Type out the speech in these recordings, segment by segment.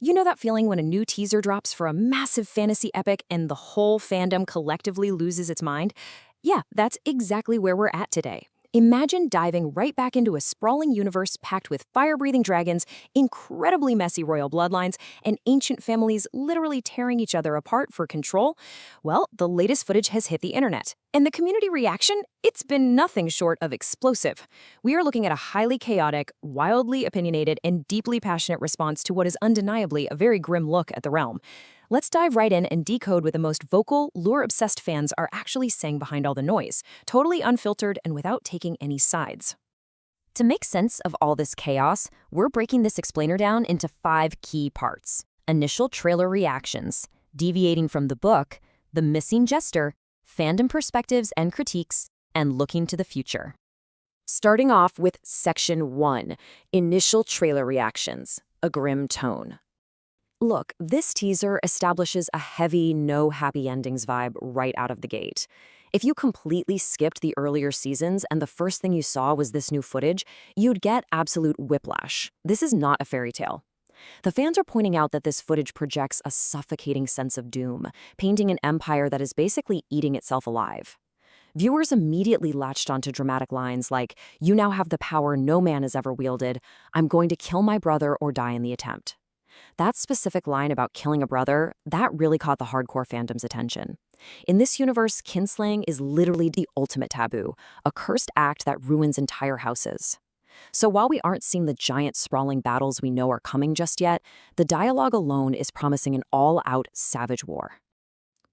You know that feeling when a new teaser drops for a massive fantasy epic and the whole fandom collectively loses its mind? Yeah, that's exactly where we're at today. Imagine diving right back into a sprawling universe packed with fire-breathing dragons, incredibly messy royal bloodlines, and ancient families literally tearing each other apart for control. Well, the latest footage has hit the internet. And the community reaction? It's been nothing short of explosive. We are looking at a highly chaotic, wildly opinionated, and deeply passionate response to what is undeniably a very grim look at the realm. Let's dive right in and decode what the most vocal, lore-obsessed fans are actually saying behind all the noise, totally unfiltered and without taking any sides. To make sense of all this chaos, we're breaking this explainer down into 5 key parts. Initial trailer reactions, deviating from the book, the missing jester, fandom perspectives and critiques, and looking to the future. Starting off with Section 1, Initial Trailer Reactions, a grim tone. Look, this teaser establishes a heavy, no happy endings vibe right out of the gate. If you completely skipped the earlier seasons and the first thing you saw was this new footage, you'd get absolute whiplash. This is not a fairy tale. The fans are pointing out that this footage projects a suffocating sense of doom, painting an empire that is basically eating itself alive. Viewers immediately latched onto dramatic lines like, "You now have the power no man has ever wielded. I'm going to kill my brother or die in the attempt." That specific line about killing a brother, that really caught the hardcore fandom's attention. In this universe, kinslaying is literally the ultimate taboo, a cursed act that ruins entire houses. So while we aren't seeing the giant sprawling battles we know are coming just yet, the dialogue alone is promising an all-out savage war.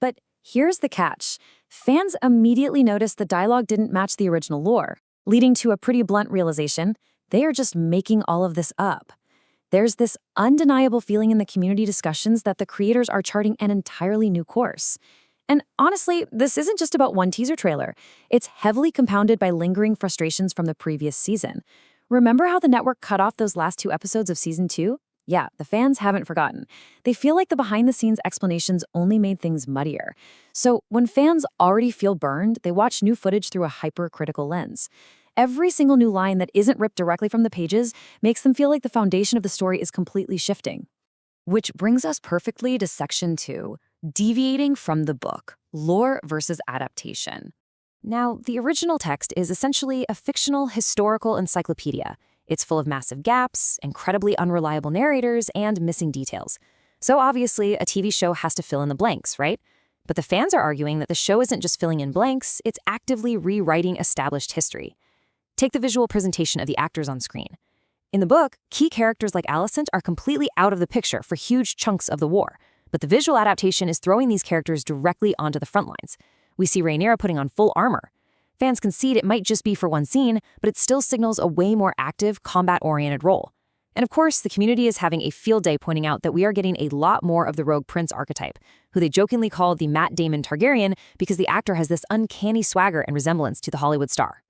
But here's the catch. Fans immediately noticed the dialogue didn't match the original lore, leading to a pretty blunt realization: they are just making all of this up. There's this undeniable feeling in the community discussions that the creators are charting an entirely new course. And honestly, this isn't just about one teaser trailer. It's heavily compounded by lingering frustrations from the previous season. Remember how the network cut off those last 2 episodes of Season 2? Yeah, the fans haven't forgotten. They feel like the behind-the-scenes explanations only made things muddier. So when fans already feel burned, they watch new footage through a hypercritical lens. Every single new line that isn't ripped directly from the pages makes them feel like the foundation of the story is completely shifting. Which brings us perfectly to Section 2, deviating from the book, lore versus adaptation. Now, the original text is essentially a fictional historical encyclopedia. It's full of massive gaps, incredibly unreliable narrators, and missing details. So obviously, a TV show has to fill in the blanks, right? But the fans are arguing that the show isn't just filling in blanks, it's actively rewriting established history. Take the visual presentation of the actors on screen. In the book, key characters like Alicent are completely out of the picture for huge chunks of the war, but the visual adaptation is throwing these characters directly onto the front lines. We see Rhaenyra putting on full armor. Fans concede it might just be for one scene, but it still signals a way more active, combat-oriented role. And of course, the community is having a field day pointing out that we are getting a lot more of the rogue prince archetype, who they jokingly call the Matt Daemon Targaryen because the actor has this uncanny swagger and resemblance to the Hollywood star.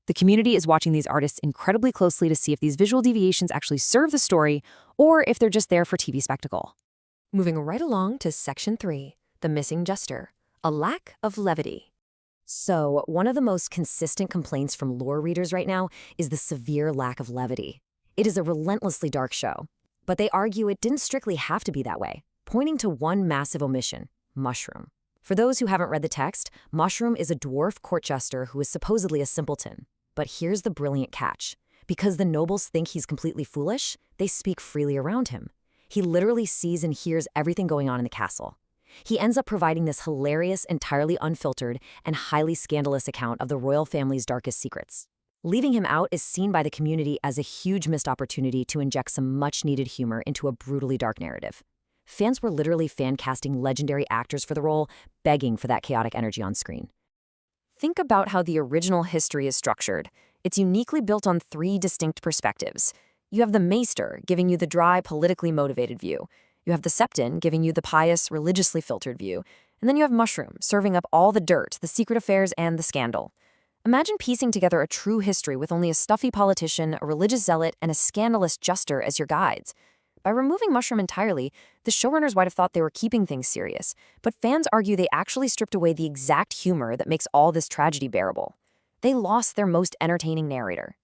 The community is watching these artists incredibly closely to see if these visual deviations actually serve the story or if they're just there for TV spectacle. Moving right along to Section 3, the missing jester, a lack of levity. So, one of the most consistent complaints from lore readers right now is the severe lack of levity. It is a relentlessly dark show, but they argue it didn't strictly have to be that way, pointing to one massive omission: Mushroom. For those who haven't read the text, Mushroom is a dwarf court jester who is supposedly a simpleton. But here's the brilliant catch. Because the nobles think he's completely foolish, they speak freely around him. He literally sees and hears everything going on in the castle. He ends up providing this hilarious, entirely unfiltered, and highly scandalous account of the royal family's darkest secrets. Leaving him out is seen by the community as a huge missed opportunity to inject some much-needed humor into a brutally dark narrative. Fans were literally fan-casting legendary actors for the role, begging for that chaotic energy on screen. Think about how the original history is structured. It's uniquely built on 3 distinct perspectives. You have the Maester, giving you the dry, politically motivated view. You have the Septon, giving you the pious, religiously filtered view. And then you have Mushroom, serving up all the dirt, the secret affairs, and the scandal. Imagine piecing together a true history with only a stuffy politician, a religious zealot, and a scandalous jester as your guides. By removing Mushroom entirely, the showrunners might have thought they were keeping things serious, but fans argue they actually stripped away the exact humor that makes all this tragedy bearable. They lost their most entertaining narrator.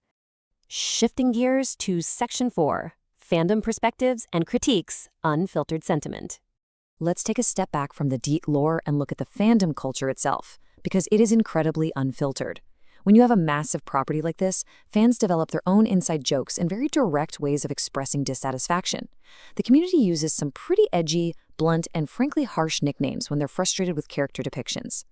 Shifting gears to Section 4, fandom perspectives and critiques, unfiltered sentiment. Let's take a step back from the deep lore and look at the fandom culture itself, because it is incredibly unfiltered. When you have a massive property like this, fans develop their own inside jokes and very direct ways of expressing dissatisfaction. The community uses some pretty edgy, blunt, and frankly harsh nicknames when they're frustrated with character depictions.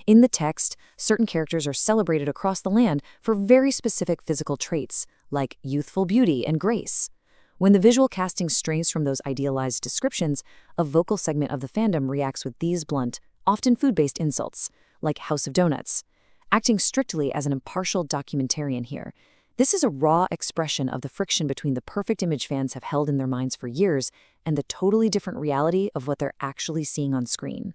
In the text, certain characters are celebrated across the land for very specific physical traits, like youthful beauty and grace. When the visual casting strays from those idealized descriptions, a vocal segment of the fandom reacts with these blunt, often food-based insults, like House of Donuts. Acting strictly as an impartial documentarian here, this is a raw expression of the friction between the perfect image fans have held in their minds for years and the totally different reality of what they're actually seeing on screen.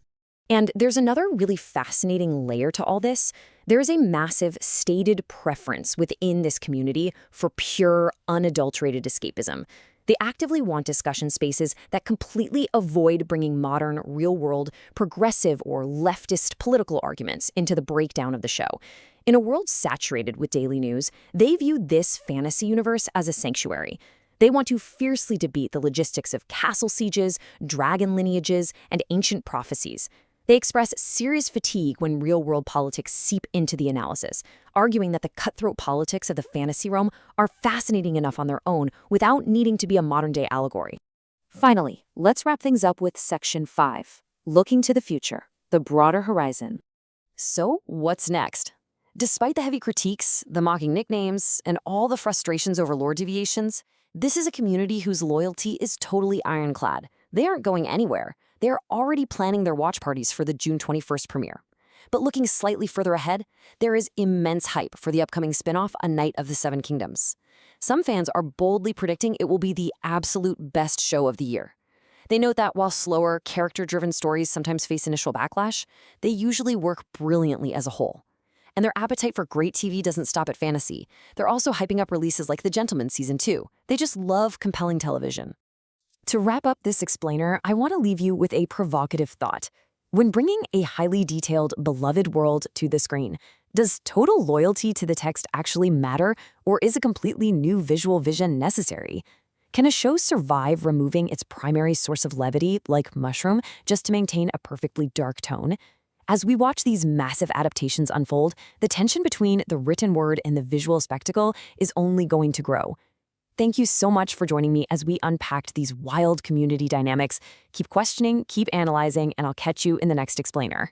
And there's another really fascinating layer to all this. There is a massive stated preference within this community for pure, unadulterated escapism. They actively want discussion spaces that completely avoid bringing modern, real-world, progressive, or leftist political arguments into the breakdown of the show. In a world saturated with daily news, they view this fantasy universe as a sanctuary. They want to fiercely debate the logistics of castle sieges, dragon lineages, and ancient prophecies. They express serious fatigue when real-world politics seep into the analysis, arguing that the cutthroat politics of the fantasy realm are fascinating enough on their own without needing to be a modern-day allegory. Finally, let's wrap things up with Section 5, looking to the future, the broader horizon. So, what's next? Despite the heavy critiques, the mocking nicknames, and all the frustrations over lore deviations, this is a community whose loyalty is totally ironclad. They aren't going anywhere. They're already planning their watch parties for the June 21st premiere. But looking slightly further ahead, there is immense hype for the upcoming spin-off, A Knight of the Seven Kingdoms. Some fans are boldly predicting it will be the absolute best show of the year. They note that while slower, character-driven stories sometimes face initial backlash, they usually work brilliantly as a whole. And their appetite for great TV doesn't stop at fantasy. They're also hyping up releases like The Gentleman Season 2. They just love compelling television. To wrap up this explainer, I want to leave you with a provocative thought. When bringing a highly detailed, beloved world to the screen, does total loyalty to the text actually matter, or is a completely new visual vision necessary? Can a show survive removing its primary source of levity, like Mushroom, just to maintain a perfectly dark tone? As we watch these massive adaptations unfold, the tension between the written word and the visual spectacle is only going to grow. Thank you so much for joining me as we unpacked these wild community dynamics. Keep questioning, keep analyzing, and I'll catch you in the next explainer.